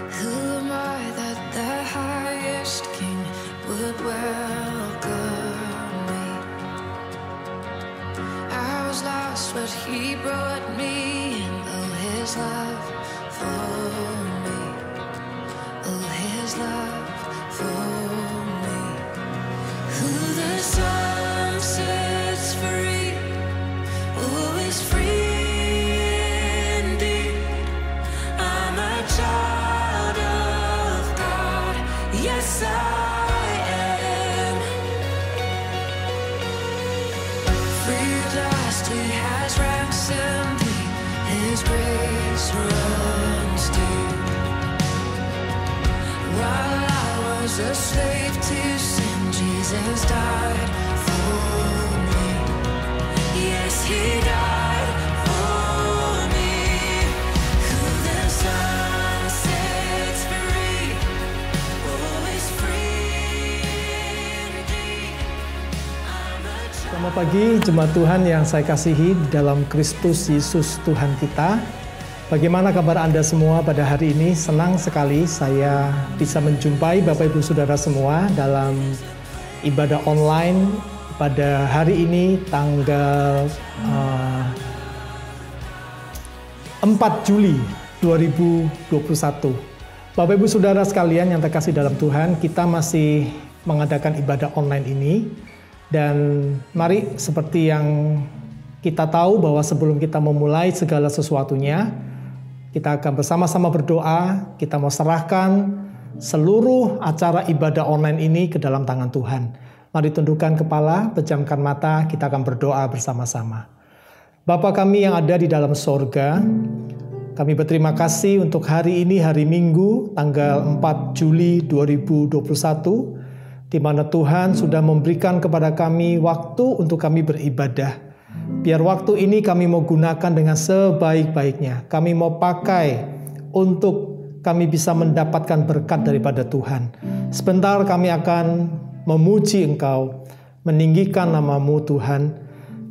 Who am I that the highest king would welcome me? I was lost, but he brought me in. Oh, his love for me. Oh, his love for me. Who the Son sets free, oh, is free indeed. I'm a child of God, yes I am. Free at last, he has ransomed me, his grace runs deep. While I was a slave to sin, Jesus died for me. Yes, he died for me. Who the Son sets free, oh, is free indeed. Selamat pagi jemaat Tuhan yang saya kasihi di dalam Kristus Yesus Tuhan kita. Bagaimana kabar Anda semua pada hari ini? Senang sekali saya bisa menjumpai Bapak Ibu Saudara semua dalam ibadah online pada hari ini tanggal 4 Juli 2021. Bapak Ibu Saudara sekalian yang terkasih dalam Tuhan, kita masih mengadakan ibadah online ini. Dan mari seperti yang kita tahu bahwa sebelum kita memulai segala sesuatunya, kita akan bersama-sama berdoa, kita mau serahkan seluruh acara ibadah online ini ke dalam tangan Tuhan. Mari tundukkan kepala, pejamkan mata, kita akan berdoa bersama-sama. Bapa kami yang ada di dalam sorga, kami berterima kasih untuk hari ini, hari Minggu, tanggal 4 Juli 2021, di mana Tuhan sudah memberikan kepada kami waktu untuk kami beribadah. Biar waktu ini kami mau gunakan dengan sebaik-baiknya. Kami mau pakai untuk kami bisa mendapatkan berkat daripada Tuhan. Sebentar kami akan memuji Engkau, meninggikan nama-Mu Tuhan.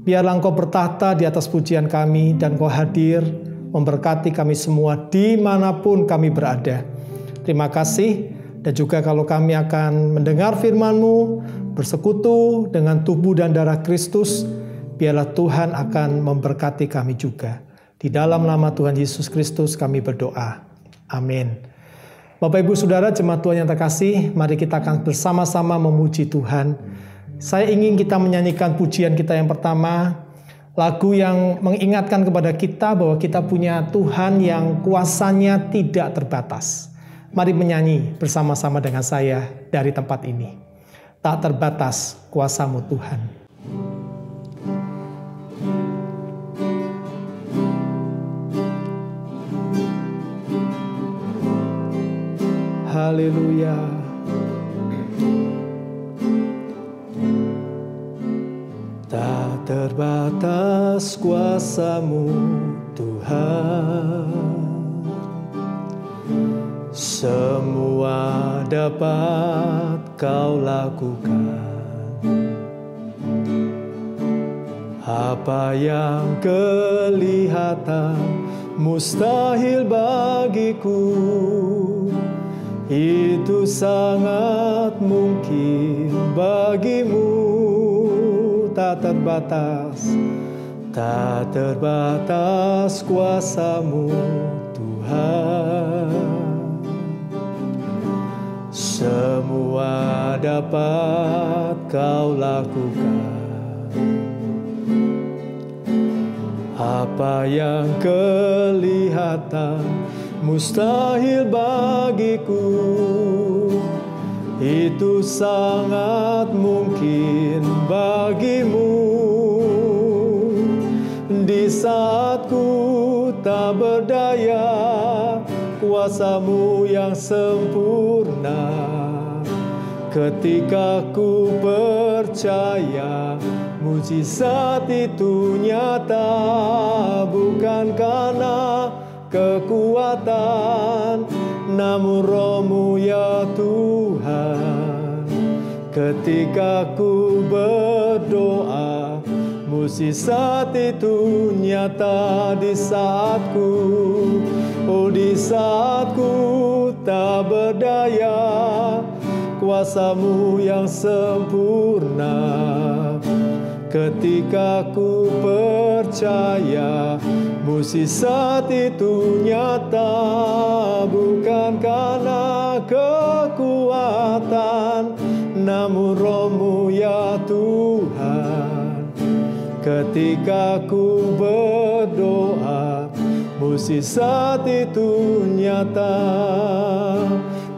Biarlah Engkau bertahta di atas pujian kami dan Engkau hadir memberkati kami semua dimanapun kami berada. Terima kasih. Dan juga kalau kami akan mendengar firman-Mu, bersekutu dengan tubuh dan darah Kristus, biarlah Tuhan akan memberkati kami juga. Di dalam nama Tuhan Yesus Kristus kami berdoa. Amin. Bapak Ibu Saudara jemaat Tuhan yang terkasih, mari kita akan bersama-sama memuji Tuhan. Saya ingin kita menyanyikan pujian kita yang pertama, lagu yang mengingatkan kepada kita bahwa kita punya Tuhan yang kuasanya tidak terbatas. Mari menyanyi bersama-sama dengan saya dari tempat ini. Tak terbatas kuasa-Mu Tuhan. Haleluya. Tak terbatas kuasa-Mu Tuhan, semua dapat Kau lakukan. Apa yang kelihatan mustahil bagiku, itu sangat mungkin bagimu. Tak terbatas, tak terbatas kuasa-Mu Tuhan, semua dapat Kau lakukan. Apa yang kelihatan mustahil bagiku, itu sangat mungkin bagimu. Di saat ku tak berdaya, kuasa-Mu yang sempurna. Ketika ku percaya, mujizat itu nyata, bukan karena kekuatan, namun Roh-Mu ya Tuhan. Ketika ku berdoa, mujizat itu nyata di saatku, oh di saatku tak berdaya, kuasa-Mu yang sempurna. Ketika ku percaya, mukjizat itu nyata, bukan karena kekuatan, namun Roh-Mu ya Tuhan. Ketika ku berdoa, mukjizat itu nyata.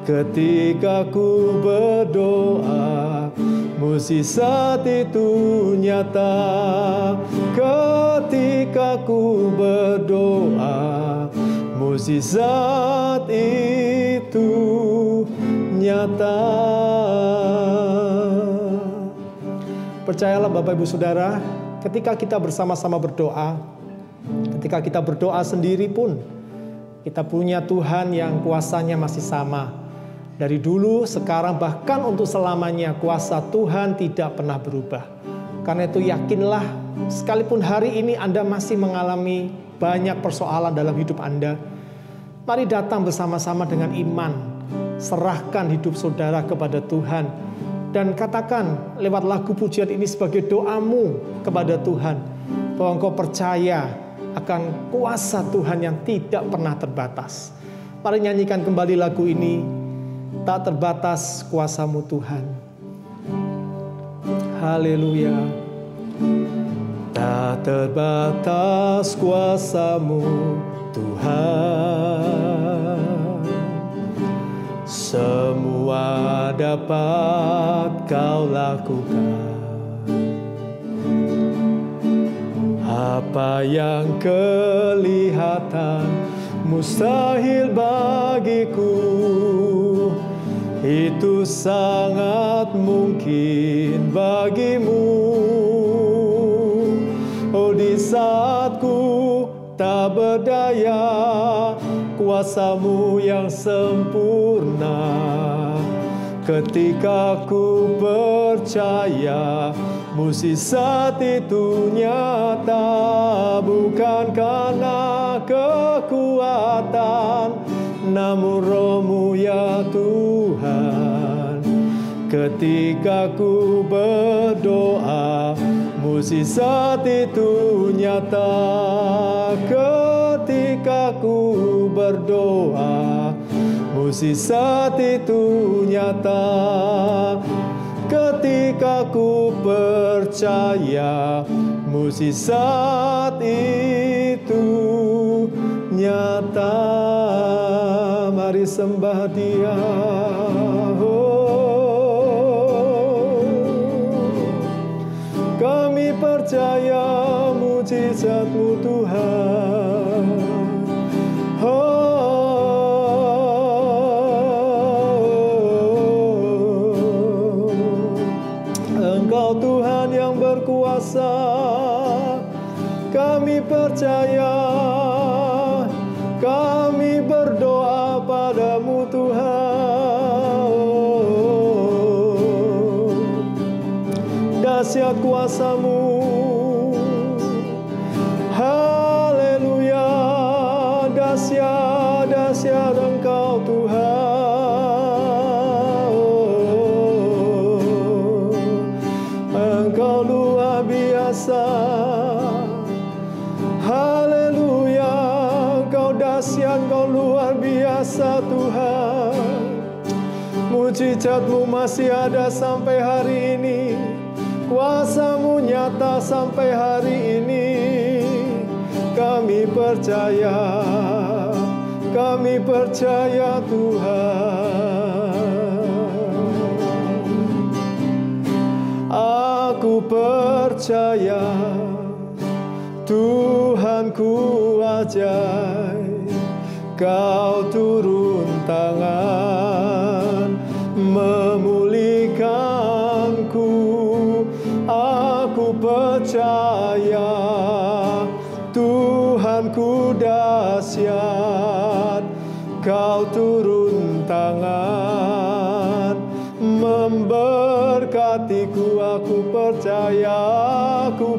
Ketika ku berdoa, mukjizat itu nyata. Ketika ku berdoa, mukjizat itu nyata. Percayalah Bapak Ibu Saudara, ketika kita bersama-sama berdoa, ketika kita berdoa sendiri pun, kita punya Tuhan yang kuasanya masih sama. Dari dulu, sekarang, bahkan untuk selamanya, kuasa Tuhan tidak pernah berubah. Karena itu yakinlah, sekalipun hari ini Anda masih mengalami banyak persoalan dalam hidup Anda, mari datang bersama-sama dengan iman. Serahkan hidup saudara kepada Tuhan. Dan katakan lewat lagu pujian ini sebagai doamu kepada Tuhan, bahwa engkau percaya akan kuasa Tuhan yang tidak pernah terbatas. Mari nyanyikan kembali lagu ini. Tak terbatas kuasa-Mu Tuhan. Haleluya. Tak terbatas kuasa-Mu Tuhan. Semua dapat Kau lakukan. Apa yang kelihatan mustahil bagiku, itu sangat mungkin bagimu. Oh, di saat ku tak berdaya, kuasa-Mu yang sempurna. Ketika ku percaya, mukjizat itu nyata, bukan karena kekuatan, namun Roh-Mu ya Tuhan. Ketika ku berdoa, mukjizat itu nyata. Ketika ku berdoa, mukjizat itu nyata. Ketika ku percaya, mukjizat itu nyata. Mari sembah Dia. Kami percaya mukjizat-Mu Tuhan. Engkau Tuhan yang berkuasa. Kami percaya. Kami berdoa padamu Tuhan. Dahsyat kuasa-Mu. Haleluya. Dahsyat, dahsyat Engkau Tuhan. Engkau luar biasa. Haleluya. Engkau dahsyat, Engkau luar biasa Tuhan. Mukjizat-Mu masih ada sampai hari ini. Kuasa-Mu nyata sampai hari ini. Kami percaya Tuhan. Aku percaya Tuhanku ajaib. Kau turun tangan memulihkanku. Aku percaya Tuhanku dahsyat. Kau turun tangan memberkatiku. Aku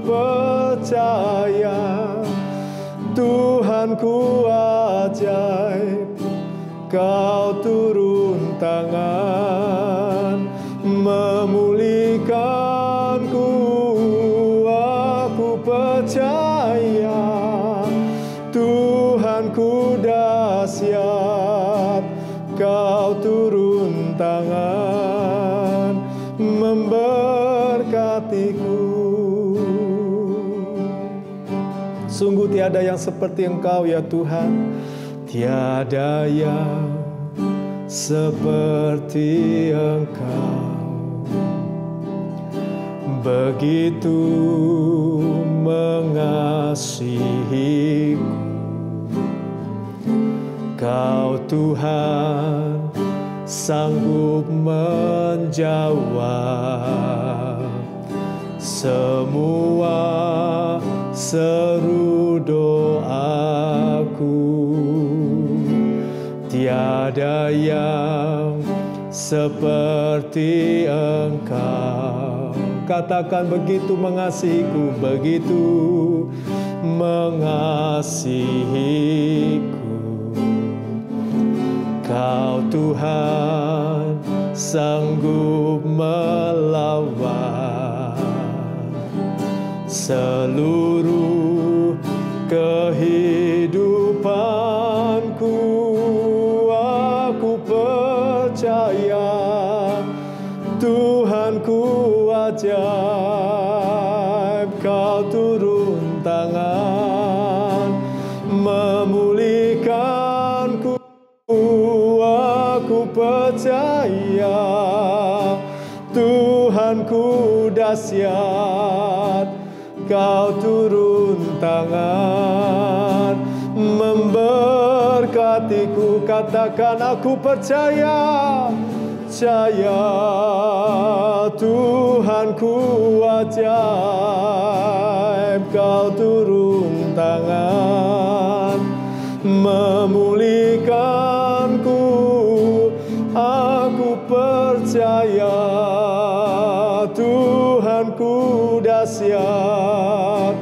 percaya Tuhanku ajaib. Kau turun tangan memulihkanku. Aku percaya Tuhanku dahsyat. Kau turun tangan memberkatiku. Sungguh tiada yang seperti Engkau ya Tuhan, tiada yang seperti Engkau. Begitu mengasihiku, Kau Tuhan sanggup menjawab semua seru doaku. Tiada yang seperti Engkau. Katakan, begitu mengasihiku, begitu mengasihiku. Kau Tuhan sanggup melawan seluruh kehidupanku. Aku percaya Tuhanku ajaib. Kau turun tangan memulihkanku. Aku percaya Tuhanku dahsyat. Kau turun tangan memberkatiku. Katakan, aku percaya, percaya Tuhanku ajaib. Kau turun tangan memulihkanku. Aku percaya Tuhanku dahsyat.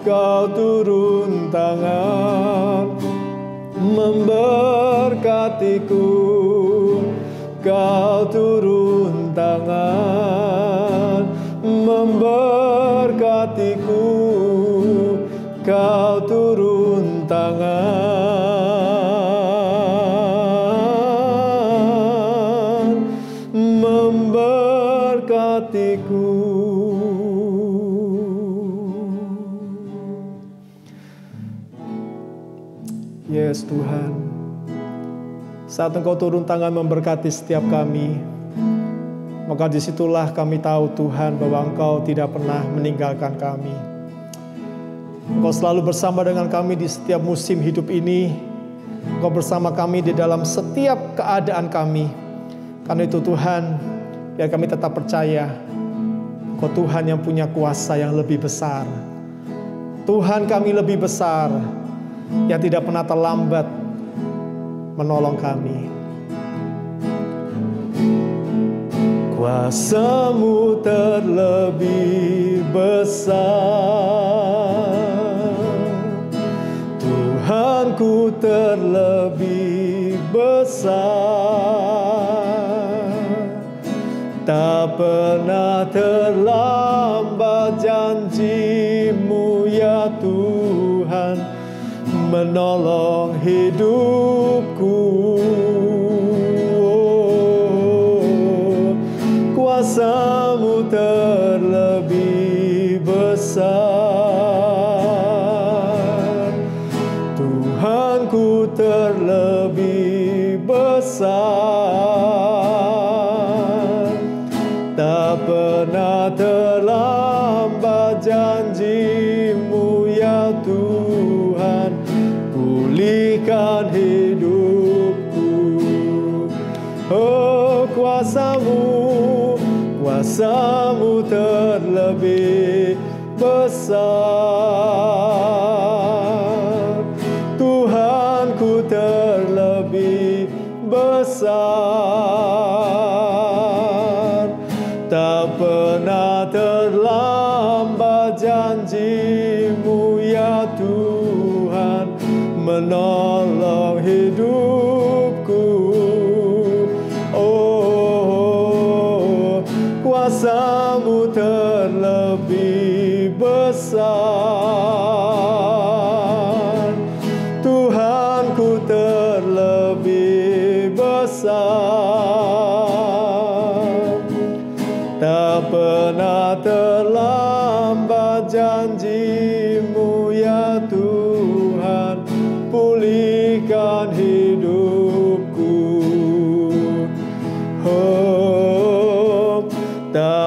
Kau turun tangan memberkatiku. Kau turun tangan memberkatiku. Kau turun tangan memberkatiku. Yes Tuhan, saat Engkau turun tangan memberkati setiap kami, maka disitulah kami tahu Tuhan bahwa Engkau tidak pernah meninggalkan kami. Engkau selalu bersama dengan kami di setiap musim hidup ini. Engkau bersama kami di dalam setiap keadaan kami. Karena itu Tuhan, biar kami tetap percaya Engkau Tuhan yang punya kuasa yang lebih besar. Tuhan kami lebih besar, yang tidak pernah terlambat menolong kami. Kuasa-Mu terlebih besar, Tuhanku terlebih besar. Tak pernah terlambat janji-Mu ya Tuhan, menolong hidupku. Kuasa-Mu terlebih besar, Tuhanku terlebih besar. Tak pernah terlambat janji-Mu ya Tuhan, pulihkan hidupku. Oh kuasa-Mu, kuasa-Mu terlebih besar, Tuhanku terlebih besar. Tak pernah terlambat janji-Mu ya Tuhan, menolong hidupku.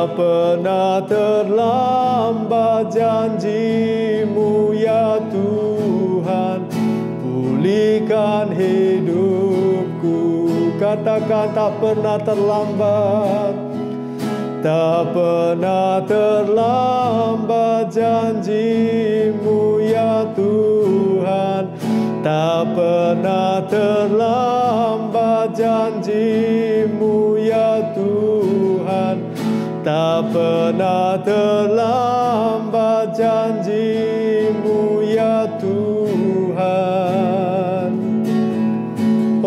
Tak pernah terlambat janji-Mu ya Tuhan, pulihkan hidupku. Katakan tak pernah terlambat. Tak pernah terlambat janji-Mu ya Tuhan, tak pernah terlambat janji-Mu ya Tuhan, tak pernah terlambat janji-Mu ya Tuhan.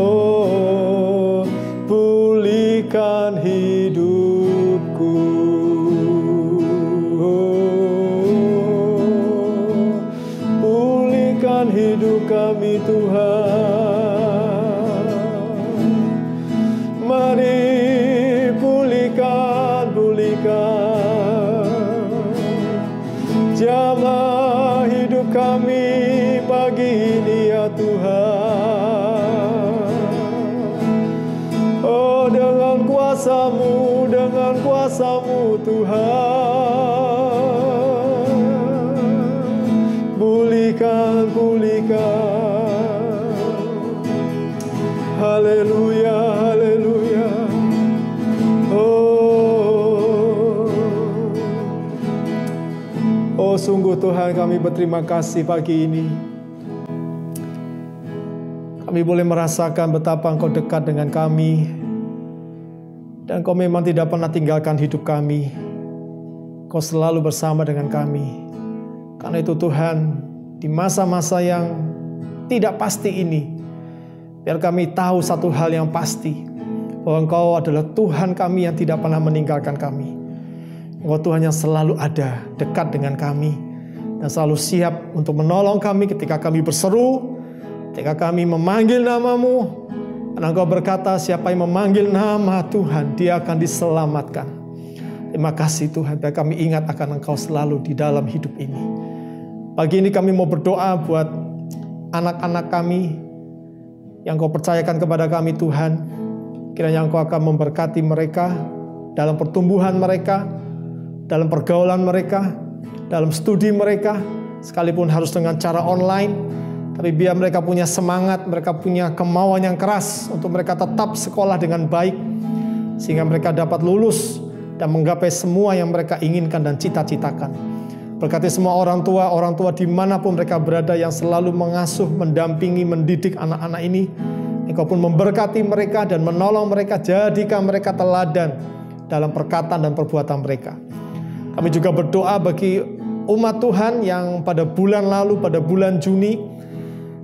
Oh, pulihkan hidupku. Pulihkan hidup kami Tuhan. Mari pulihkan, jamah hidup kami pagi ini ya Tuhan. Oh, dengan kuasa-Mu Tuhan, pulihkan. Haleluya, haleluya. Oh, sungguh Tuhan, kami berterima kasih pagi ini. Kami boleh merasakan betapa Engkau dekat dengan kami, dan Engkau memang tidak pernah tinggalkan hidup kami. Engkau selalu bersama dengan kami. Karena itu Tuhan, di masa-masa yang tidak pasti ini, biar kami tahu satu hal yang pasti, bahwa Engkau adalah Tuhan kami yang tidak pernah meninggalkan kami. Engkau Tuhan yang selalu ada dekat dengan kami, dan selalu siap untuk menolong kami ketika kami berseru, ketika kami memanggil nama-Mu. Dan Engkau berkata, siapa yang memanggil nama Tuhan, dia akan diselamatkan. Terima kasih Tuhan, biar kami ingat akan Engkau selalu di dalam hidup ini. Pagi ini kami mau berdoa buat anak-anak kami yang Kau percayakan kepada kami Tuhan. Kiranya Engkau akan memberkati mereka dalam pertumbuhan mereka, dalam pergaulan mereka, dalam studi mereka, sekalipun harus dengan cara online. Tapi biar mereka punya semangat, mereka punya kemauan yang keras untuk mereka tetap sekolah dengan baik, sehingga mereka dapat lulus dan menggapai semua yang mereka inginkan dan cita-citakan. Berkati semua orang tua dimanapun mereka berada yang selalu mengasuh, mendampingi, mendidik anak-anak ini. Engkau pun memberkati mereka dan menolong mereka, jadikan mereka teladan dalam perkataan dan perbuatan mereka. Kami juga berdoa bagi umat Tuhan yang pada bulan lalu, pada bulan Juni,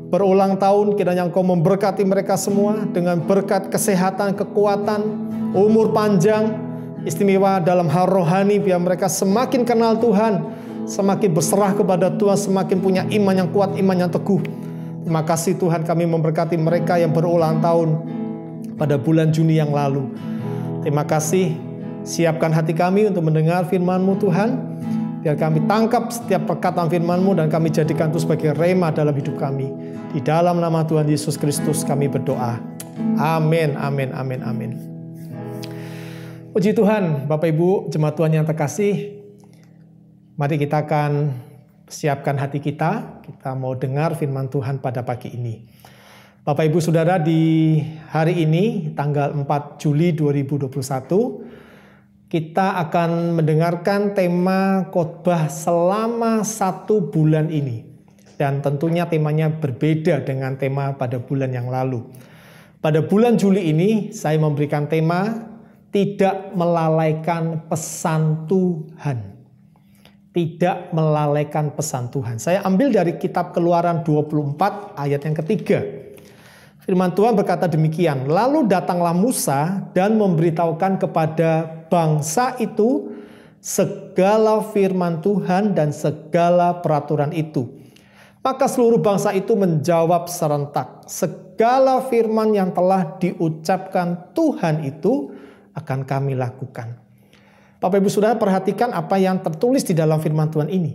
berulang tahun. Kiranya Engkau memberkati mereka semua dengan berkat kesehatan, kekuatan, umur panjang, istimewa dalam hal rohani, biar mereka semakin kenal Tuhan, semakin berserah kepada Tuhan, semakin punya iman yang kuat, iman yang teguh. Terima kasih Tuhan, kami memberkati mereka yang berulang tahun pada bulan Juni yang lalu. Terima kasih, siapkan hati kami untuk mendengar firman-Mu Tuhan, biar kami tangkap setiap perkataan firman-Mu dan kami jadikan itu sebagai rema dalam hidup kami. Di dalam nama Tuhan Yesus Kristus kami berdoa. Amin, amin, amin, amin. Puji Tuhan, Bapak Ibu, jemaat Tuhan yang terkasih. Mari kita akan siapkan hati kita. Kita mau dengar firman Tuhan pada pagi ini. Bapak Ibu Saudara, di hari ini tanggal 4 Juli 2021 kita akan mendengarkan tema khotbah selama 1 bulan ini. Dan tentunya temanya berbeda dengan tema pada bulan yang lalu. Pada bulan Juli ini saya memberikan tema tidak melalaikan pesan Tuhan. Tidak melalaikan pesan Tuhan. Saya ambil dari kitab Keluaran 24 ayat yang ketiga. Firman Tuhan berkata demikian, lalu datanglah Musa dan memberitahukan kepada bangsa itu segala firman Tuhan dan segala peraturan itu. Maka seluruh bangsa itu menjawab serentak, segala firman yang telah diucapkan Tuhan itu akan kami lakukan. Bapak Ibu Saudara, perhatikan apa yang tertulis di dalam firman Tuhan ini.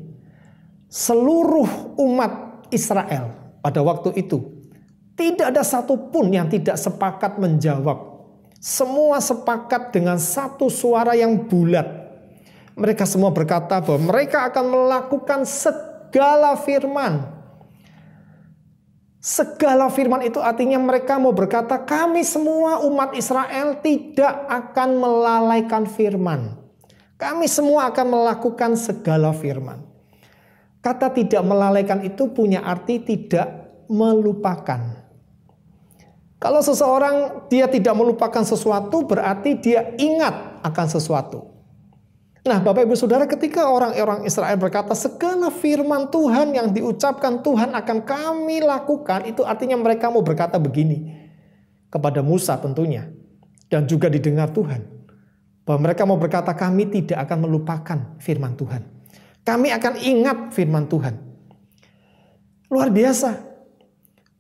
Seluruh umat Israel pada waktu itu tidak ada satupun yang tidak sepakat menjawab. Semua sepakat dengan satu suara yang bulat. Mereka semua berkata bahwa mereka akan melakukan segala firman. Segala firman itu artinya mereka mau berkata, kami semua umat Israel tidak akan melalaikan firman. Kami semua akan melakukan segala firman. Kata tidak melalaikan itu punya arti tidak melupakan. Kalau seseorang dia tidak melupakan sesuatu, berarti dia ingat akan sesuatu. Nah, Bapak Ibu Saudara, ketika orang-orang Israel berkata segala firman Tuhan yang diucapkan Tuhan akan kami lakukan, itu artinya mereka mau berkata begini kepada Musa tentunya, dan juga didengar Tuhan, bahwa mereka mau berkata kami tidak akan melupakan firman Tuhan. Kami akan ingat firman Tuhan. Luar biasa.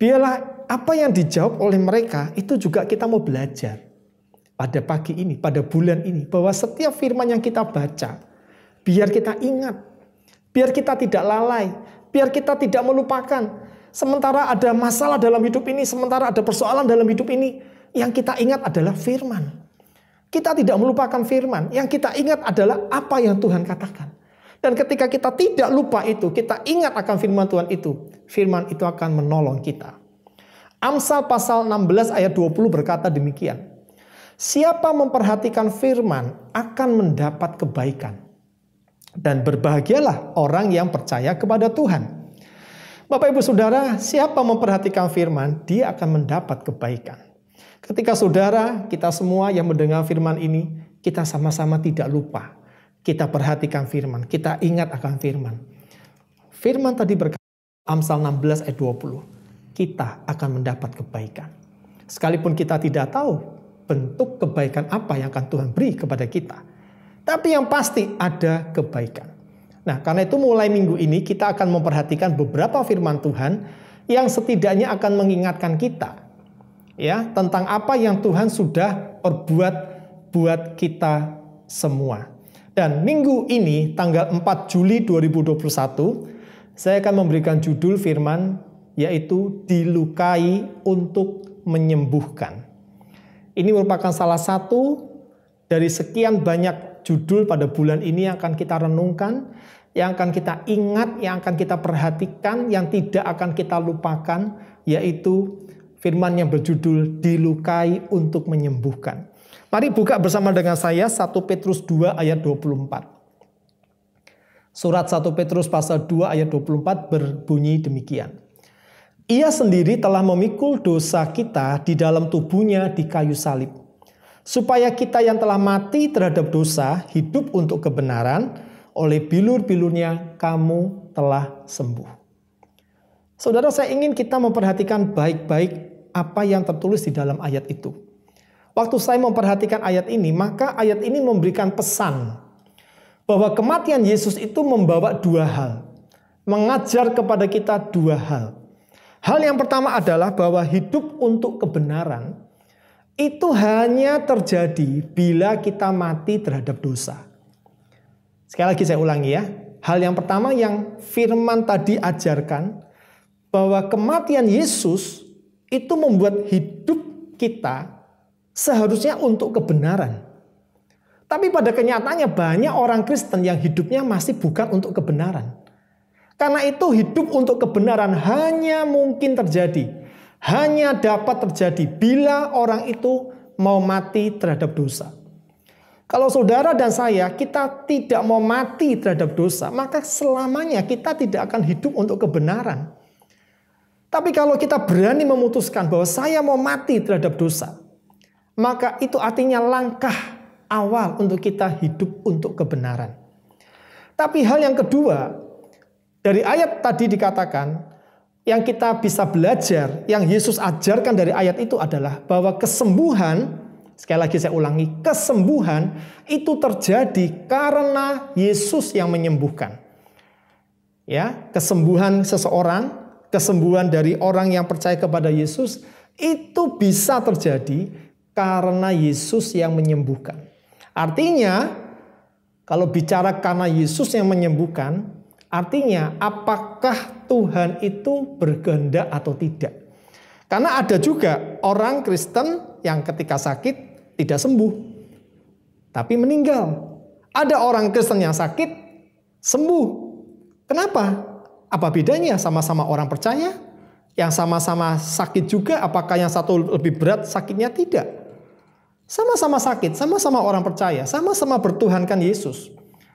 Biarlah apa yang dijawab oleh mereka itu juga kita mau belajar pada pagi ini, pada bulan ini, bahwa setiap firman yang kita baca, biar kita ingat, biar kita tidak lalai, biar kita tidak melupakan. Sementara ada masalah dalam hidup ini, sementara ada persoalan dalam hidup ini, yang kita ingat adalah firman. Kita tidak melupakan firman, yang kita ingat adalah apa yang Tuhan katakan. Dan ketika kita tidak lupa itu, kita ingat akan firman Tuhan itu akan menolong kita. Amsal pasal 16 ayat 20 berkata demikian. Siapa memperhatikan firman akan mendapat kebaikan. Dan berbahagialah orang yang percaya kepada Tuhan. Bapak Ibu Saudara, siapa memperhatikan firman, dia akan mendapat kebaikan. Ketika saudara, kita semua yang mendengar firman ini, kita sama-sama tidak lupa. Kita perhatikan firman, kita ingat akan firman. Firman tadi berkata, Amsal 16 ayat 20, kita akan mendapat kebaikan. Sekalipun kita tidak tahu bentuk kebaikan apa yang akan Tuhan beri kepada kita. Tapi yang pasti ada kebaikan. Nah, karena itu mulai minggu ini kita akan memperhatikan beberapa firman Tuhan yang setidaknya akan mengingatkan kita ya tentang apa yang Tuhan sudah perbuat buat kita semua. Dan minggu ini tanggal 4 Juli 2021 saya akan memberikan judul firman yaitu dilukai untuk menyembuhkan. Ini merupakan salah satu dari sekian banyak judul pada bulan ini yang akan kita renungkan, yang akan kita ingat, yang akan kita perhatikan, yang tidak akan kita lupakan, yaitu firman yang berjudul dilukai untuk menyembuhkan. Mari buka bersama dengan saya 1 Petrus 2 ayat 24. Surat 1 Petrus pasal 2 ayat 24 berbunyi demikian. Ia sendiri telah memikul dosa kita di dalam tubuhnya di kayu salib, supaya kita yang telah mati terhadap dosa hidup untuk kebenaran, oleh bilur-bilurnya kamu telah sembuh. Saudara, saya ingin kita memperhatikan baik-baik apa yang tertulis di dalam ayat itu. Waktu saya memperhatikan ayat ini, maka ayat ini memberikan pesan bahwa kematian Yesus itu membawa dua hal. Mengajar kepada kita dua hal. Hal yang pertama adalah bahwa hidup untuk kebenaran itu hanya terjadi bila kita mati terhadap dosa. Sekali lagi saya ulangi ya. Hal yang pertama yang firman tadi ajarkan, bahwa kematian Yesus itu membuat hidup kita seharusnya untuk kebenaran. Tapi pada kenyataannya banyak orang Kristen yang hidupnya masih bukan untuk kebenaran. Karena itu hidup untuk kebenaran hanya mungkin terjadi, hanya dapat terjadi bila orang itu mau mati terhadap dosa. Kalau saudara dan saya, kita tidak mau mati terhadap dosa, maka selamanya kita tidak akan hidup untuk kebenaran. Tapi kalau kita berani memutuskan bahwa saya mau mati terhadap dosa, maka itu artinya langkah awal untuk kita hidup untuk kebenaran. Tapi hal yang kedua, dari ayat tadi dikatakan, yang kita bisa belajar, yang Yesus ajarkan dari ayat itu adalah bahwa kesembuhan, sekali lagi saya ulangi, kesembuhan itu terjadi karena Yesus yang menyembuhkan. Ya, kesembuhan seseorang, kesembuhan dari orang yang percaya kepada Yesus itu bisa terjadi karena Yesus yang menyembuhkan. Artinya, kalau bicara karena Yesus yang menyembuhkan, artinya apakah Tuhan itu berkehendak atau tidak? Karena ada juga orang Kristen yang ketika sakit tidak sembuh, tapi meninggal. Ada orang Kristen yang sakit, sembuh. Kenapa? Apa bedanya? Sama-sama orang percaya, yang sama-sama sakit juga, apakah yang satu lebih berat sakitnya? Tidak. Sama-sama sakit, sama-sama orang percaya, sama-sama bertuhankan Yesus.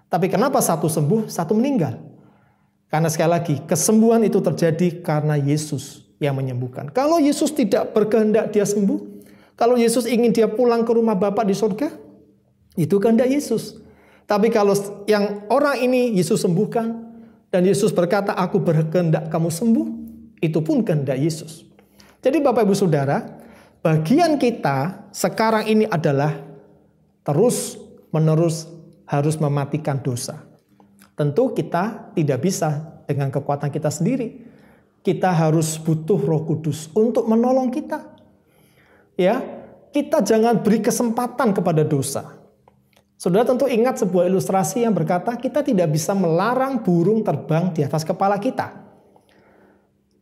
Tapi kenapa satu sembuh, satu meninggal? Karena sekali lagi, kesembuhan itu terjadi karena Yesus yang menyembuhkan. Kalau Yesus tidak berkehendak dia sembuh, kalau Yesus ingin dia pulang ke rumah Bapa di surga, itu kehendak Yesus. Tapi kalau yang orang ini Yesus sembuhkan, dan Yesus berkata, aku berkehendak kamu sembuh, itu pun kehendak Yesus. Jadi Bapak Ibu Saudara, bagian kita sekarang ini adalah terus menerus harus mematikan dosa. Tentu kita tidak bisa dengan kekuatan kita sendiri. Kita harus butuh Roh Kudus untuk menolong kita. Ya, kita jangan beri kesempatan kepada dosa. Saudara tentu ingat sebuah ilustrasi yang berkata kita tidak bisa melarang burung terbang di atas kepala kita.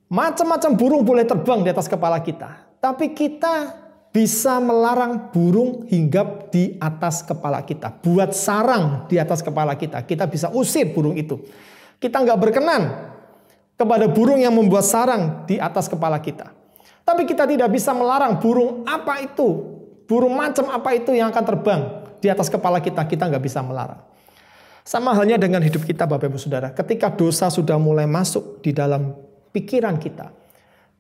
Macam-macam burung boleh terbang di atas kepala kita. Tapi kita bisa melarang burung hinggap di atas kepala kita. Buat sarang di atas kepala kita. Kita bisa usir burung itu. Kita nggak berkenan kepada burung yang membuat sarang di atas kepala kita. Tapi kita tidak bisa melarang burung apa itu, burung macam apa itu yang akan terbang di atas kepala kita. Kita nggak bisa melarang. Sama halnya dengan hidup kita Bapak Ibu Saudara. Ketika dosa sudah mulai masuk di dalam pikiran kita,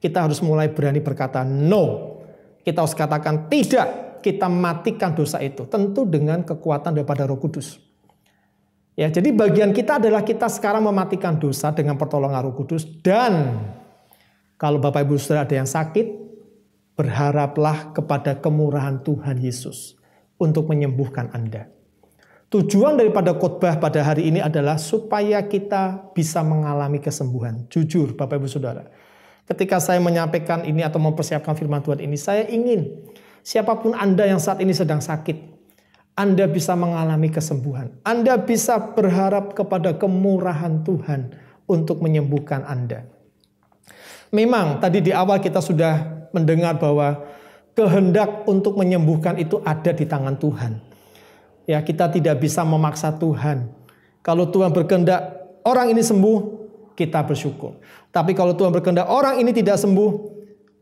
kita harus mulai berani berkata no. Kita harus katakan tidak. Kita matikan dosa itu. Tentu dengan kekuatan daripada Roh Kudus. Ya, jadi bagian kita adalah kita sekarang mematikan dosa dengan pertolongan Roh Kudus. Dan kalau Bapak Ibu Saudara ada yang sakit, berharaplah kepada kemurahan Tuhan Yesus untuk menyembuhkan Anda. Tujuan daripada khotbah pada hari ini adalah supaya kita bisa mengalami kesembuhan. Jujur Bapak Ibu Saudara, ketika saya menyampaikan ini atau mempersiapkan firman Tuhan ini, saya ingin siapapun Anda yang saat ini sedang sakit, Anda bisa mengalami kesembuhan. Anda bisa berharap kepada kemurahan Tuhan untuk menyembuhkan Anda. Memang tadi di awal kita sudah mendengar bahwa kehendak untuk menyembuhkan itu ada di tangan Tuhan. Ya, kita tidak bisa memaksa Tuhan. Kalau Tuhan berkehendak orang ini sembuh, kita bersyukur. Tapi kalau Tuhan berkehendak orang ini tidak sembuh,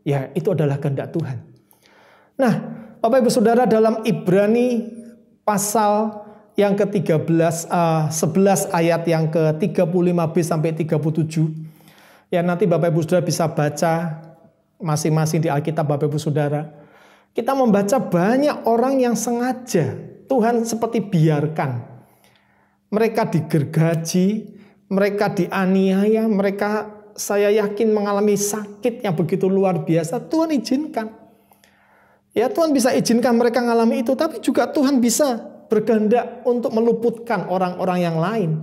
ya itu adalah kehendak Tuhan. Nah, Bapak Ibu Saudara, dalam Ibrani pasal yang ke-13, 11 ayat yang ke-35b sampai 37, ya nanti Bapak Ibu Saudara bisa baca masing-masing di Alkitab Bapak Ibu Saudara. Kita membaca banyak orang yang sengaja Tuhan seperti biarkan. Mereka digergaji, mereka dianiaya, mereka saya yakin mengalami sakit yang begitu luar biasa. Tuhan izinkan. Ya Tuhan bisa izinkan mereka mengalami itu, tapi juga Tuhan bisa berkehendak untuk meluputkan orang-orang yang lain.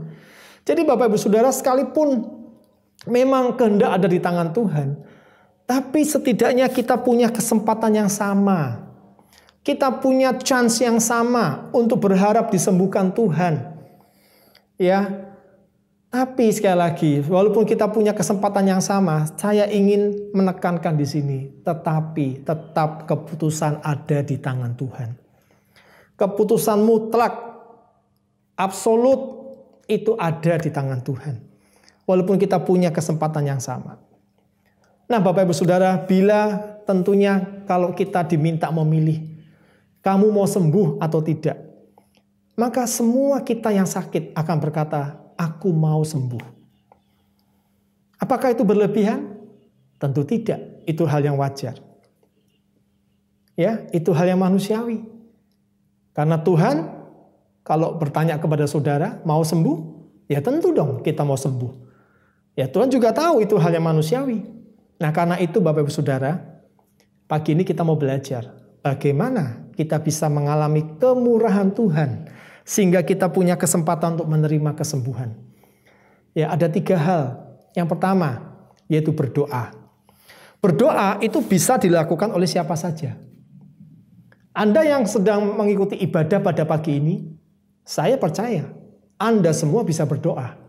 Jadi Bapak Ibu Saudara, sekalipun memang kehendak ada di tangan Tuhan, tapi setidaknya kita punya kesempatan yang sama. Kita punya chance yang sama untuk berharap disembuhkan Tuhan. Ya. Tapi sekali lagi, walaupun kita punya kesempatan yang sama, saya ingin menekankan di sini, tetapi tetap keputusan ada di tangan Tuhan. Keputusan mutlak, absolut, itu ada di tangan Tuhan. Walaupun kita punya kesempatan yang sama. Nah Bapak Ibu Saudara, bila tentunya kalau kita diminta memilih, kamu mau sembuh atau tidak, maka semua kita yang sakit akan berkata, aku mau sembuh. Apakah itu berlebihan? Tentu tidak. Itu hal yang wajar. Ya, itu hal yang manusiawi. Karena Tuhan, kalau bertanya kepada saudara, mau sembuh? Ya tentu dong kita mau sembuh. Ya Tuhan juga tahu itu hal yang manusiawi. Nah karena itu Bapak Ibu Saudara, pagi ini kita mau belajar bagaimana kita bisa mengalami kemurahan Tuhan sehingga kita punya kesempatan untuk menerima kesembuhan. Ya ada 3 hal. Yang pertama yaitu berdoa. Berdoa itu bisa dilakukan oleh siapa saja. Anda yang sedang mengikuti ibadah pada pagi ini, saya percaya Anda semua bisa berdoa.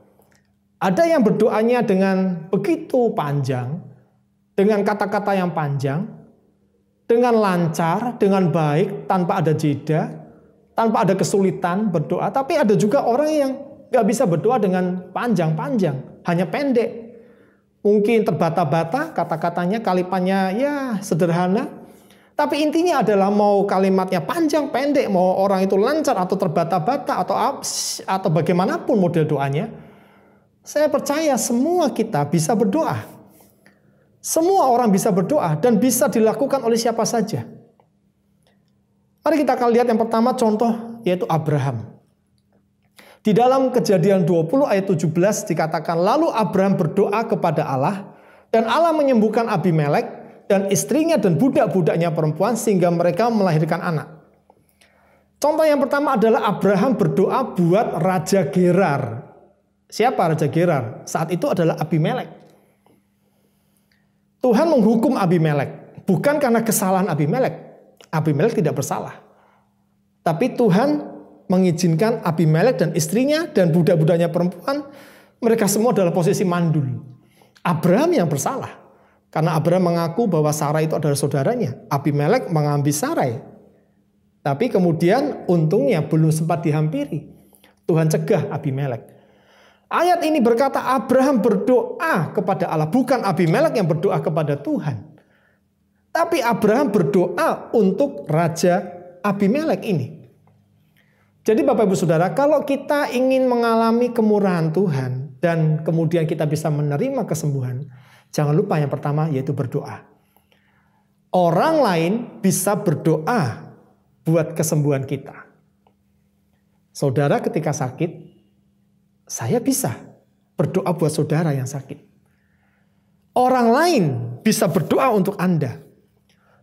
Ada yang berdoanya dengan begitu panjang, dengan kata-kata yang panjang, dengan lancar, dengan baik, tanpa ada jeda. tanpa ada kesulitan berdoa. Tapi ada juga orang yang gak bisa berdoa dengan panjang-panjang, hanya pendek. Mungkin terbata-bata kata-katanya, kalimatnya ya sederhana. Tapi intinya adalah mau kalimatnya panjang, pendek, mau orang itu lancar atau terbata-bata atau bagaimanapun model doanya. Saya percaya semua kita bisa berdoa. Semua orang bisa berdoa dan bisa dilakukan oleh siapa saja. Mari kita akan lihat yang pertama contoh yaitu Abraham. Di dalam Kejadian 20 ayat 17 dikatakan, lalu Abraham berdoa kepada Allah dan Allah menyembuhkan Abimelek dan istrinya dan budak-budaknya perempuan sehingga mereka melahirkan anak. Contoh yang pertama adalah Abraham berdoa buat Raja Gerar. Siapa Raja Gerar? Saat itu adalah Abimelek. Tuhan menghukum Abimelek bukan karena kesalahan Abimelek. Abimelek tidak bersalah. Tapi Tuhan mengizinkan Abimelek dan istrinya dan budak-budaknya perempuan, mereka semua dalam posisi mandul. Abraham yang bersalah. Karena Abraham mengaku bahwa Sarai itu adalah saudaranya. Abimelek mengambil Sarai. Tapi kemudian untungnya belum sempat dihampiri. Tuhan cegah Abimelek. Ayat ini berkata Abraham berdoa kepada Allah. Bukan Abimelek yang berdoa kepada Tuhan. Tapi Abraham berdoa untuk Raja Abimelek ini. Jadi Bapak Ibu Saudara, kalau kita ingin mengalami kemurahan Tuhan dan kemudian kita bisa menerima kesembuhan, jangan lupa yang pertama yaitu berdoa. Orang lain bisa berdoa buat kesembuhan kita. Saudara ketika sakit, saya bisa berdoa buat saudara yang sakit. Orang lain bisa berdoa untuk Anda.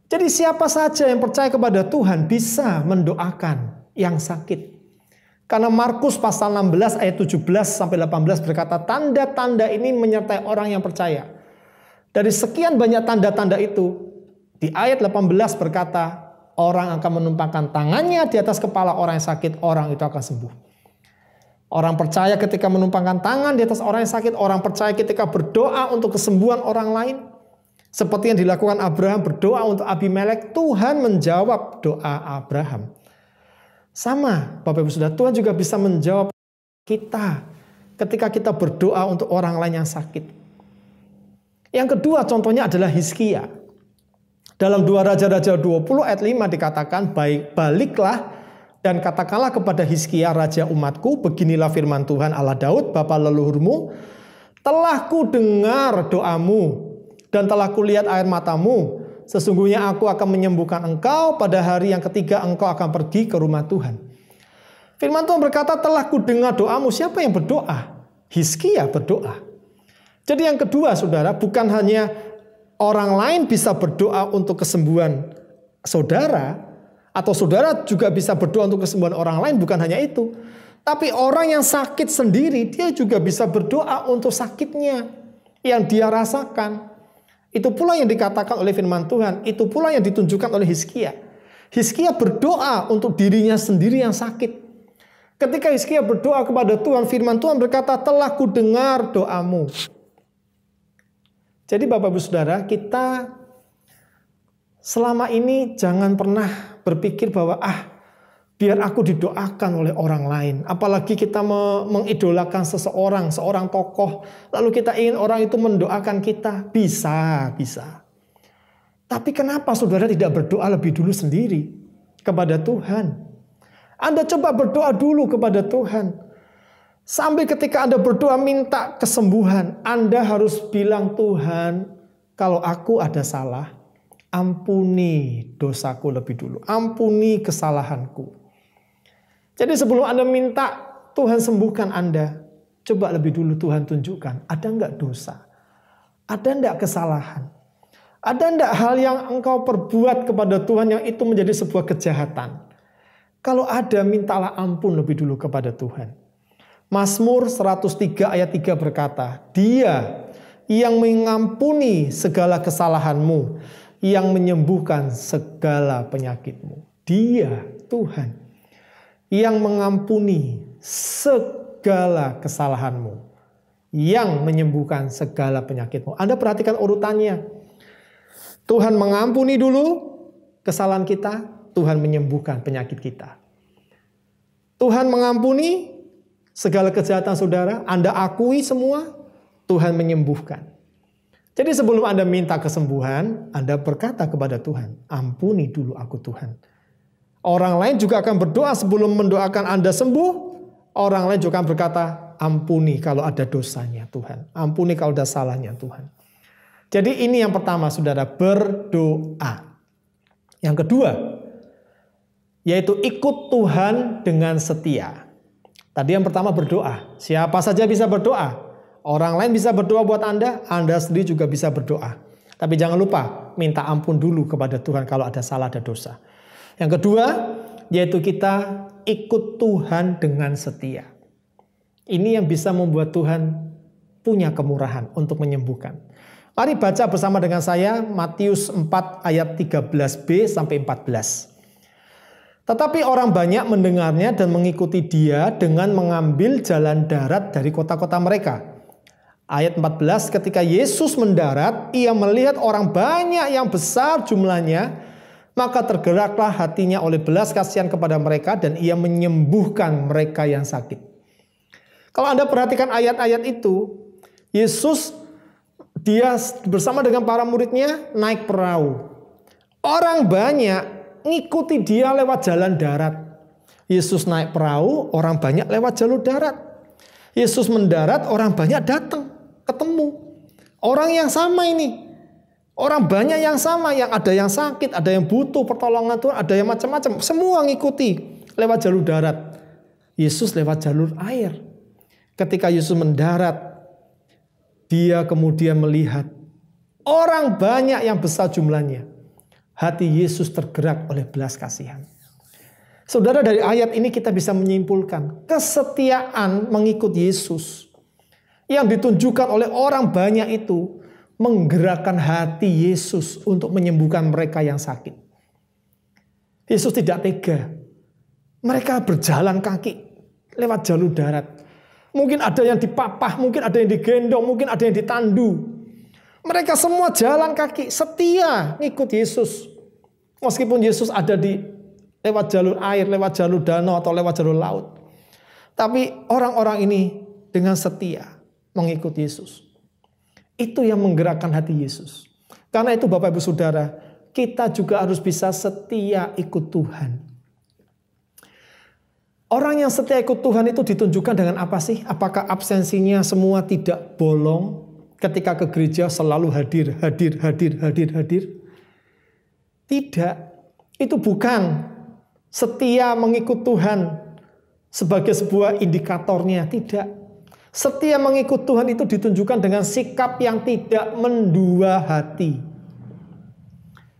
Jadi siapa saja yang percaya kepada Tuhan bisa mendoakan yang sakit. Karena Markus pasal 16 ayat 17 sampai 18 berkata, tanda-tanda ini menyertai orang yang percaya. Dari sekian banyak tanda-tanda itu, di ayat 18 berkata, orang akan menumpangkan tangannya di atas kepala orang yang sakit, orang itu akan sembuh. Orang percaya ketika menumpangkan tangan di atas orang yang sakit, orang percaya ketika berdoa untuk kesembuhan orang lain. Seperti yang dilakukan Abraham berdoa untuk Abimelek, Tuhan menjawab doa Abraham. Sama, Bapak Ibu Saudara, Tuhan juga bisa menjawab kita ketika kita berdoa untuk orang lain yang sakit. Yang kedua contohnya adalah Hizkia. Dalam 2 Raja-Raja 20 ayat 5 dikatakan, baliklah dan katakanlah kepada Hizkia raja umatku, beginilah firman Tuhan Allah Daud, bapa leluhurmu, telah ku dengar doamu dan telah kulihat air matamu. Sesungguhnya aku akan menyembuhkan engkau, pada hari yang ketiga engkau akan pergi ke rumah Tuhan. Firman Tuhan berkata, telah ku dengar doamu. Siapa yang berdoa? Hizkia berdoa. Jadi yang kedua saudara, bukan hanya orang lain bisa berdoa untuk kesembuhan saudara, atau saudara juga bisa berdoa untuk kesembuhan orang lain, bukan hanya itu. Tapi orang yang sakit sendiri, dia juga bisa berdoa untuk sakitnya yang dia rasakan. Itu pula yang dikatakan oleh firman Tuhan. Itu pula yang ditunjukkan oleh Hizkia. Hizkia berdoa untuk dirinya sendiri yang sakit. Ketika Hizkia berdoa kepada Tuhan, firman Tuhan berkata, telah ku dengar doamu. Jadi Bapak Ibu Saudara, kita selama ini jangan pernah berpikir bahwa biar aku didoakan oleh orang lain. Apalagi kita mengidolakan seorang tokoh. Lalu kita ingin orang itu mendoakan kita. Bisa. Tapi kenapa saudara tidak berdoa lebih dulu sendiri kepada Tuhan? Anda coba berdoa dulu kepada Tuhan. Sampai ketika Anda berdoa minta kesembuhan, Anda harus bilang, Tuhan, kalau aku ada salah, ampuni dosaku lebih dulu. Ampuni kesalahanku. Jadi sebelum Anda minta Tuhan sembuhkan Anda, coba lebih dulu Tuhan tunjukkan, ada enggak dosa? Ada enggak kesalahan? Ada enggak hal yang engkau perbuat kepada Tuhan yang itu menjadi sebuah kejahatan? Kalau ada, mintalah ampun lebih dulu kepada Tuhan. Mazmur 103 ayat 3 berkata, Dia yang mengampuni segala kesalahanmu, yang menyembuhkan segala penyakitmu. Dia, Tuhan, yang mengampuni segala kesalahanmu, yang menyembuhkan segala penyakitmu. Anda perhatikan urutannya. Tuhan mengampuni dulu kesalahan kita, Tuhan menyembuhkan penyakit kita. Tuhan mengampuni segala kejahatan saudara, Anda akui semua, Tuhan menyembuhkan. Jadi sebelum Anda minta kesembuhan, Anda berkata kepada Tuhan, ampuni dulu aku Tuhan. Orang lain juga akan berdoa sebelum mendoakan Anda sembuh. Orang lain juga akan berkata, ampuni kalau ada dosanya Tuhan. Ampuni kalau ada salahnya Tuhan. Jadi ini yang pertama saudara, berdoa. Yang kedua, yaitu ikut Tuhan dengan setia. Tadi yang pertama berdoa. Siapa saja bisa berdoa. Orang lain bisa berdoa buat Anda sendiri juga bisa berdoa. Tapi jangan lupa, minta ampun dulu kepada Tuhan kalau ada salah, ada dosa. Yang kedua, yaitu kita ikut Tuhan dengan setia. Ini yang bisa membuat Tuhan punya kemurahan untuk menyembuhkan. Mari baca bersama dengan saya Matius 4 ayat 13b sampai 14. Tetapi orang banyak mendengarnya dan mengikuti dia dengan mengambil jalan darat dari kota-kota mereka. Ayat 14, ketika Yesus mendarat, ia melihat orang banyak yang besar jumlahnya, maka tergeraklah hatinya oleh belas kasihan kepada mereka dan ia menyembuhkan mereka yang sakit. Kalau Anda perhatikan ayat-ayat itu, Yesus dia bersama dengan para muridnya naik perahu. Orang banyak ngikuti dia lewat jalan darat. Yesus naik perahu, orang banyak lewat jalur darat. Yesus mendarat, orang banyak datang, ketemu. Orang yang sama ini. Orang banyak yang sama, yang ada yang sakit, ada yang butuh pertolongan Tuhan, ada yang macam-macam. Semua ngikuti lewat jalur darat. Yesus lewat jalur air. Ketika Yesus mendarat, dia kemudian melihat orang banyak yang besar jumlahnya. Hati Yesus tergerak oleh belas kasihan. Saudara, dari ayat ini kita bisa menyimpulkan kesetiaan mengikut Yesus yang ditunjukkan oleh orang banyak itu menggerakkan hati Yesus untuk menyembuhkan mereka yang sakit. Yesus tidak tega. Mereka berjalan kaki lewat jalur darat. Mungkin ada yang dipapah, mungkin ada yang digendong, mungkin ada yang ditandu. Mereka semua jalan kaki, setia ngikut Yesus. Meskipun Yesus ada di lewat jalur air, lewat jalur danau atau lewat jalur laut. Tapi orang-orang ini dengan setia mengikut Yesus. Itu yang menggerakkan hati Yesus. Karena itu Bapak Ibu Saudara, kita juga harus bisa setia ikut Tuhan. Orang yang setia ikut Tuhan itu ditunjukkan dengan apa sih? Apakah absensinya semua tidak bolong? Ketika ke gereja selalu hadir. Tidak. Itu bukan setia mengikut Tuhan sebagai sebuah indikatornya. Tidak. Setia mengikut Tuhan itu ditunjukkan dengan sikap yang tidak mendua hati.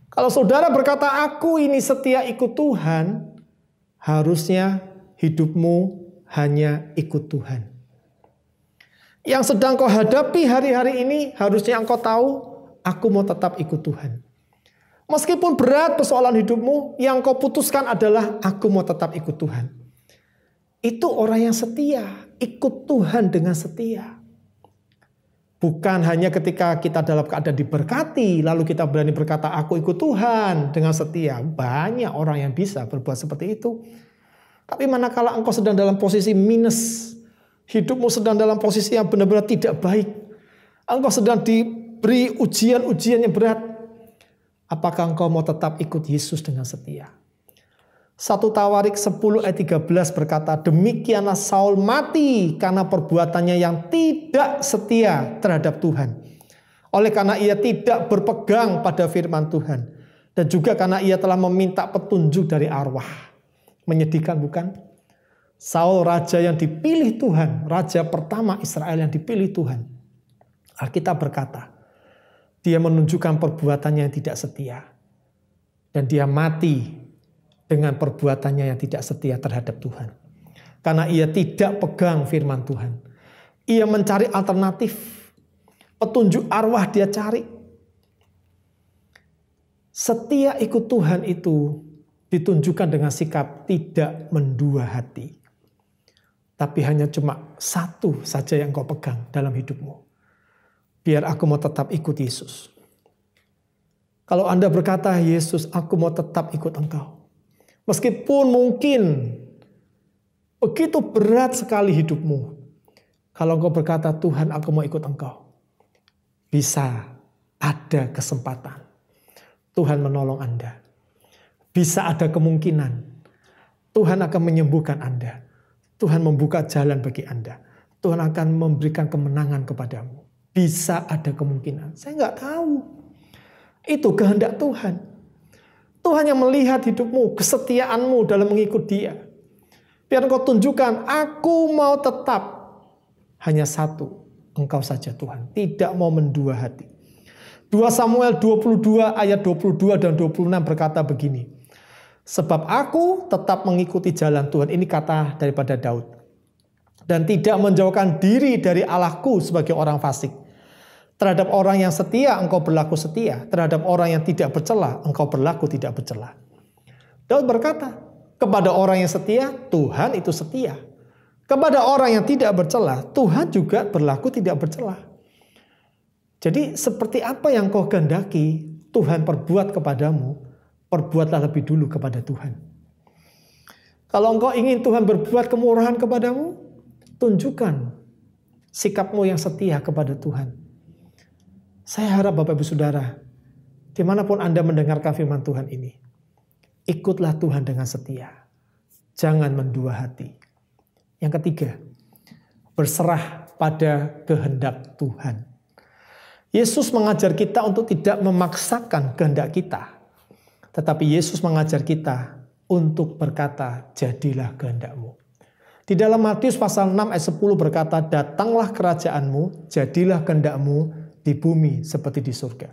Kalau saudara berkata, aku ini setia ikut Tuhan, harusnya hidupmu hanya ikut Tuhan. Yang sedang kau hadapi hari-hari ini, harusnya engkau tahu, aku mau tetap ikut Tuhan. Meskipun berat persoalan hidupmu, yang kau putuskan adalah, aku mau tetap ikut Tuhan. Itu orang yang setia, ikut Tuhan dengan setia. Bukan hanya ketika kita dalam keadaan diberkati, lalu kita berani berkata, aku ikut Tuhan dengan setia. Banyak orang yang bisa berbuat seperti itu. Tapi manakala engkau sedang dalam posisi minus, hidupmu sedang dalam posisi yang benar-benar tidak baik, engkau sedang diberi ujian-ujian yang berat, apakah engkau mau tetap ikut Yesus dengan setia? 1 Tawarik 10 ayat 13 berkata, demikianlah Saul mati karena perbuatannya yang tidak setia terhadap Tuhan. Oleh karena ia tidak berpegang pada firman Tuhan. Dan juga karena ia telah meminta petunjuk dari arwah. Menyedihkan bukan? Saul raja yang dipilih Tuhan, raja pertama Israel yang dipilih Tuhan. Alkitab berkata, dia menunjukkan perbuatannya yang tidak setia. Dan dia mati dengan perbuatannya yang tidak setia terhadap Tuhan. Karena ia tidak pegang firman Tuhan. Ia mencari alternatif. Petunjuk arwah dia cari. Setia ikut Tuhan itu ditunjukkan dengan sikap tidak mendua hati. Tapi hanya cuma satu saja yang kau pegang dalam hidupmu. Biar aku mau tetap ikut Yesus. Kalau Anda berkata, Yesus, aku mau tetap ikut Engkau. Meskipun mungkin Begitu berat sekali hidupmu. Kalau engkau berkata, Tuhan aku mau ikut engkau. Bisa ada kesempatan. Tuhan menolong Anda. Bisa ada kemungkinan. Tuhan akan menyembuhkan Anda. Tuhan membuka jalan bagi Anda. Tuhan akan memberikan kemenangan kepadamu. Bisa ada kemungkinan. Saya nggak tahu. Itu kehendak Tuhan. Tuhan yang melihat hidupmu, kesetiaanmu dalam mengikut Dia. Biar engkau tunjukkan, aku mau tetap. Hanya satu, engkau saja Tuhan. Tidak mau mendua hati. 2 Samuel 22 ayat 22 dan 26 berkata begini. Sebab aku tetap mengikuti jalan Tuhan. Ini kata daripada Daud. Dan tidak menjauhkan diri dari Allahku sebagai orang fasik. Terhadap orang yang setia, engkau berlaku setia. Terhadap orang yang tidak bercela, engkau berlaku tidak bercela. Daud berkata, kepada orang yang setia, Tuhan itu setia. Kepada orang yang tidak bercela, Tuhan juga berlaku tidak bercela. Jadi seperti apa yang kau kehendaki, Tuhan perbuat kepadamu, perbuatlah lebih dulu kepada Tuhan. Kalau engkau ingin Tuhan berbuat kemurahan kepadamu, tunjukkan sikapmu yang setia kepada Tuhan. Saya harap Bapak Ibu Saudara, dimanapun Anda mendengarkan firman Tuhan ini, ikutlah Tuhan dengan setia. Jangan mendua hati. Yang ketiga, berserah pada kehendak Tuhan. Yesus mengajar kita untuk tidak memaksakan kehendak kita. Tetapi Yesus mengajar kita untuk berkata, jadilah kehendakmu. Di dalam Matius pasal 6 ayat 10 berkata, datanglah kerajaanmu, jadilah kehendakmu di bumi seperti di surga.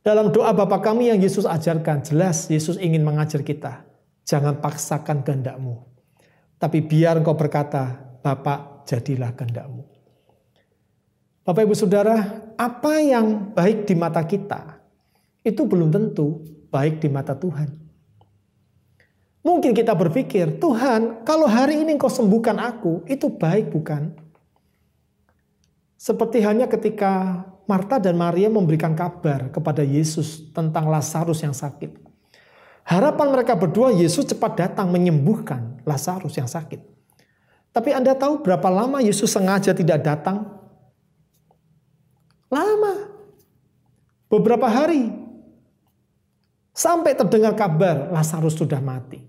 Dalam doa Bapa kami yang Yesus ajarkan, jelas Yesus ingin mengajar kita, jangan paksakan kehendakmu. Tapi biar engkau berkata, Bapa jadilah kehendakmu. Bapak Ibu Saudara, apa yang baik di mata kita, itu belum tentu baik di mata Tuhan. Mungkin kita berpikir, Tuhan kalau hari ini engkau sembuhkan aku, itu baik bukan? Seperti hanya ketika Marta dan Maria memberikan kabar kepada Yesus tentang Lazarus yang sakit. Harapan mereka berdua Yesus cepat datang menyembuhkan Lazarus yang sakit. Tapi Anda tahu berapa lama Yesus sengaja tidak datang? Lama. Beberapa hari. Sampai terdengar kabar Lazarus sudah mati.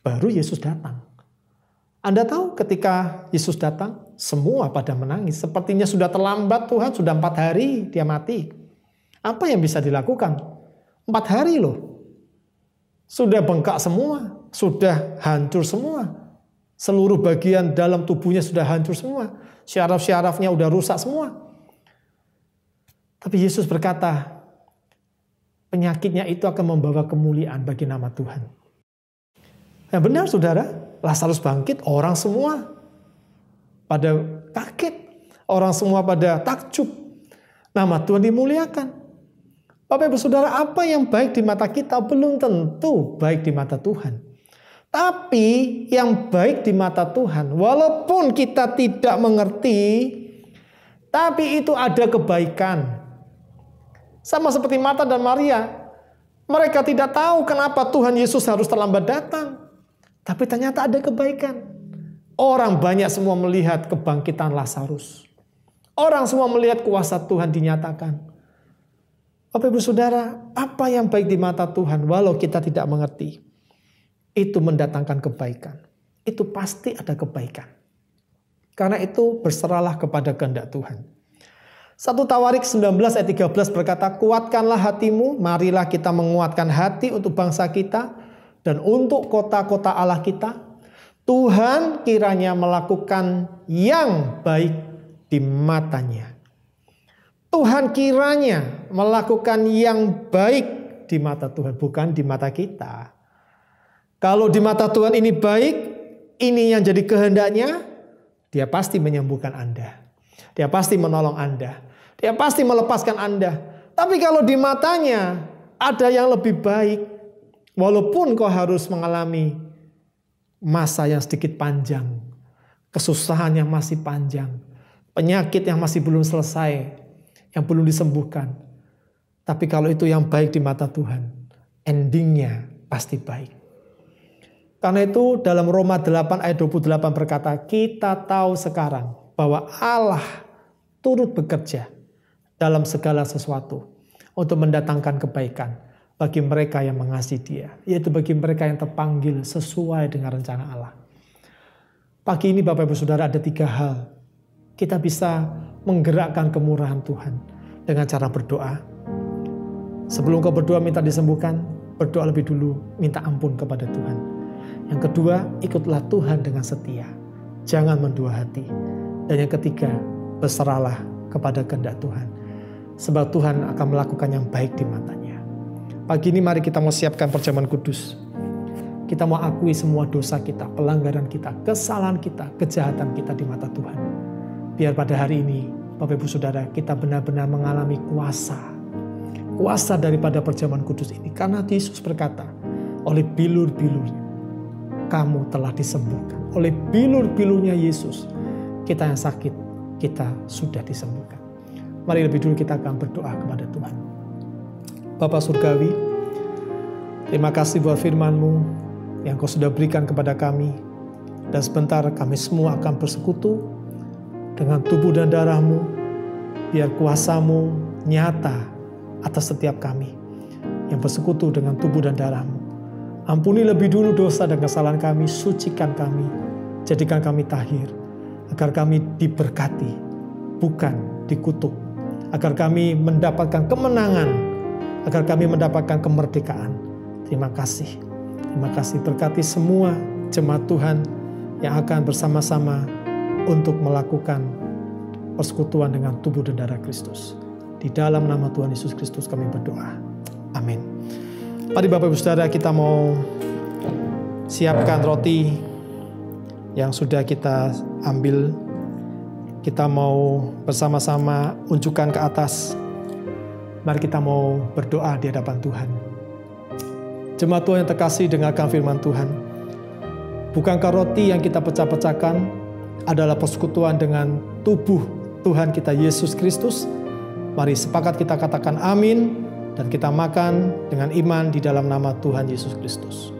Baru Yesus datang. Anda tahu ketika Yesus datang, semua pada menangis. Sepertinya sudah terlambat Tuhan, sudah 4 hari dia mati. Apa yang bisa dilakukan? 4 hari loh. Sudah bengkak semua, sudah hancur semua. Seluruh bagian dalam tubuhnya sudah hancur semua. Syaraf-syarafnya sudah rusak semua. Tapi Yesus berkata, penyakitnya itu akan membawa kemuliaan bagi nama Tuhan. Nah benar saudara, Lazarus bangkit, orang semua pada kaget. Orang semua pada takjub. Nama Tuhan dimuliakan. Bapak Ibu Saudara, apa yang baik di mata kita belum tentu baik di mata Tuhan. Tapi yang baik di mata Tuhan, walaupun kita tidak mengerti, tapi itu ada kebaikan. Sama seperti Marta dan Maria, mereka tidak tahu kenapa Tuhan Yesus harus terlambat datang. Tapi ternyata ada kebaikan. Orang banyak semua melihat kebangkitan Lazarus. Orang semua melihat kuasa Tuhan dinyatakan. Bapak Ibu Saudara, apa yang baik di mata Tuhan walau kita tidak mengerti, itu mendatangkan kebaikan. Itu pasti ada kebaikan. Karena itu berserahlah kepada kehendak Tuhan. 1 Tawarik 19 ayat 13 berkata, kuatkanlah hatimu, marilah kita menguatkan hati untuk bangsa kita dan untuk kota-kota Allah kita. Tuhan kiranya melakukan yang baik di matanya. Tuhan kiranya melakukan yang baik di mata Tuhan, bukan di mata kita. Kalau di mata Tuhan ini baik, ini yang jadi kehendaknya, Dia pasti menyembuhkan Anda. Dia pasti menolong Anda. Dia pasti melepaskan Anda. Tapi kalau di matanya ada yang lebih baik, walaupun kau harus mengalami masa yang sedikit panjang, kesusahan yang masih panjang, penyakit yang masih belum selesai, yang belum disembuhkan. Tapi kalau itu yang baik di mata Tuhan, endingnya pasti baik. Karena itu dalam Roma 8 ayat 28 berkata, kita tahu sekarang bahwa Allah turut bekerja dalam segala sesuatu untuk mendatangkan kebaikan bagi mereka yang mengasihi Dia, yaitu bagi mereka yang terpanggil sesuai dengan rencana Allah. Pagi ini Bapak Ibu Saudara ada 3 hal. Kita bisa menggerakkan kemurahan Tuhan dengan cara berdoa. Sebelum kau berdoa minta disembuhkan, berdoa lebih dulu minta ampun kepada Tuhan. Yang kedua, ikutlah Tuhan dengan setia. Jangan mendua hati. Dan yang ketiga, berserahlah kepada kehendak Tuhan. Sebab Tuhan akan melakukan yang baik di matanya. Pagi ini mari kita mau siapkan perjamuan kudus. Kita mau akui semua dosa kita, pelanggaran kita, kesalahan kita, kejahatan kita di mata Tuhan. Biar pada hari ini, Bapak Ibu Saudara, kita benar-benar mengalami kuasa. Kuasa daripada perjamuan kudus ini. Karena Yesus berkata, oleh bilur-bilurnya kamu telah disembuhkan. Oleh bilur-bilurnya Yesus, kita yang sakit, kita sudah disembuhkan. Mari lebih dulu kita akan berdoa kepada Tuhan. Bapa Surgawi, terima kasih buat firman-Mu yang Kau sudah berikan kepada kami. Dan sebentar kami semua akan bersekutu dengan tubuh dan darah-Mu. Biar kuasa-Mu nyata atas setiap kami yang bersekutu dengan tubuh dan darah-Mu. Ampuni lebih dulu dosa dan kesalahan kami, sucikan kami, jadikan kami tahir, agar kami diberkati, bukan dikutuk, agar kami mendapatkan kemenangan, agar kami mendapatkan kemerdekaan. Terima kasih berkati semua jemaat Tuhan yang akan bersama-sama untuk melakukan persekutuan dengan tubuh dan darah Kristus. Di dalam nama Tuhan Yesus Kristus kami berdoa. Amin. Mari Bapak Ibu Saudara, kita mau siapkan roti yang sudah kita ambil. Kita mau bersama-sama unjukkan ke atas. Mari kita mau berdoa di hadapan Tuhan. Jemaat Tuhan yang terkasih, dengarkan firman Tuhan. Bukankah roti yang kita pecah-pecahkan adalah persekutuan dengan tubuh Tuhan kita Yesus Kristus? Mari sepakat kita katakan amin. Dan kita makan dengan iman di dalam nama Tuhan Yesus Kristus.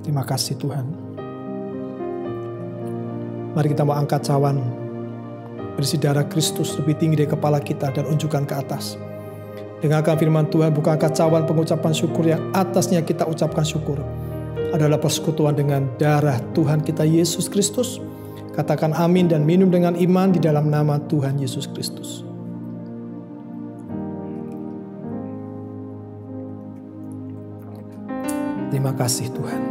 Terima kasih Tuhan. Mari kita mau angkat cawan berisi darah Kristus lebih tinggi dari kepala kita dan unjukkan ke atas. Dengarkan firman Tuhan, bukankah cawan pengucapan syukur yang atasnya kita ucapkan syukur adalah persekutuan dengan darah Tuhan kita Yesus Kristus. Katakan amin dan minum dengan iman di dalam nama Tuhan Yesus Kristus. Terima kasih Tuhan.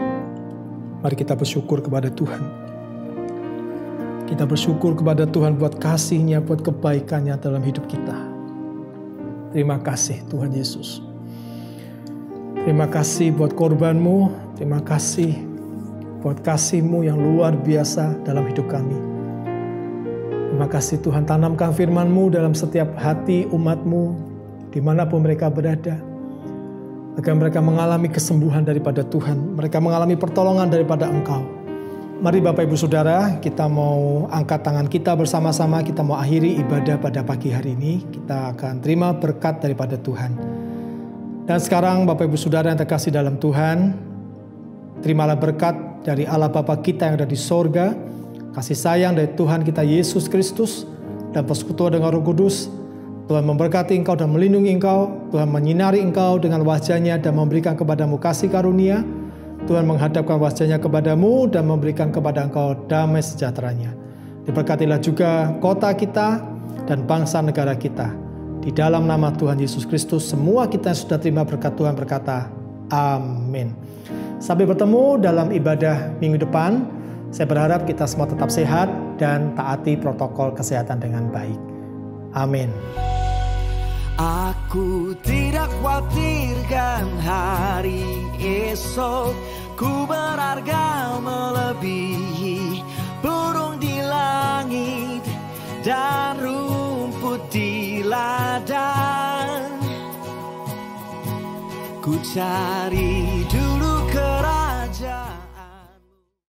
Mari kita bersyukur kepada Tuhan. Kita bersyukur kepada Tuhan buat kasih-Nya, buat kebaikan-Nya dalam hidup kita. Terima kasih Tuhan Yesus. Terima kasih buat korban-Mu. Terima kasih buat kasih-Mu yang luar biasa dalam hidup kami. Terima kasih Tuhan, tanamkan firman-Mu dalam setiap hati umat-Mu dimanapun mereka berada. Agar mereka mengalami kesembuhan daripada Tuhan. Mereka mengalami pertolongan daripada Engkau. Mari Bapak Ibu Saudara, kita mau angkat tangan kita bersama-sama. Kita mau akhiri ibadah pada pagi hari ini. Kita akan terima berkat daripada Tuhan. Dan sekarang Bapak Ibu Saudara yang terkasih dalam Tuhan, terimalah berkat dari Allah Bapa kita yang ada di sorga, kasih sayang dari Tuhan kita Yesus Kristus, dan persekutuan dengan Roh Kudus. Tuhan memberkati engkau dan melindungi engkau. Tuhan menyinari engkau dengan wajah-Nya dan memberikan kepadamu kasih karunia. Tuhan menghadapkan wajah-Nya kepadamu dan memberikan kepada engkau damai sejahtera-Nya. Diberkatilah juga kota kita dan bangsa negara kita. Di dalam nama Tuhan Yesus Kristus, semua kita yang sudah terima berkat Tuhan berkata, amin. Sampai bertemu dalam ibadah minggu depan. Saya berharap kita semua tetap sehat dan taati protokol kesehatan dengan baik. Amin. Aku tidak khawatirkan hari esok, ku berharga melebihi burung di langit dan rumput di ladang. Ku cari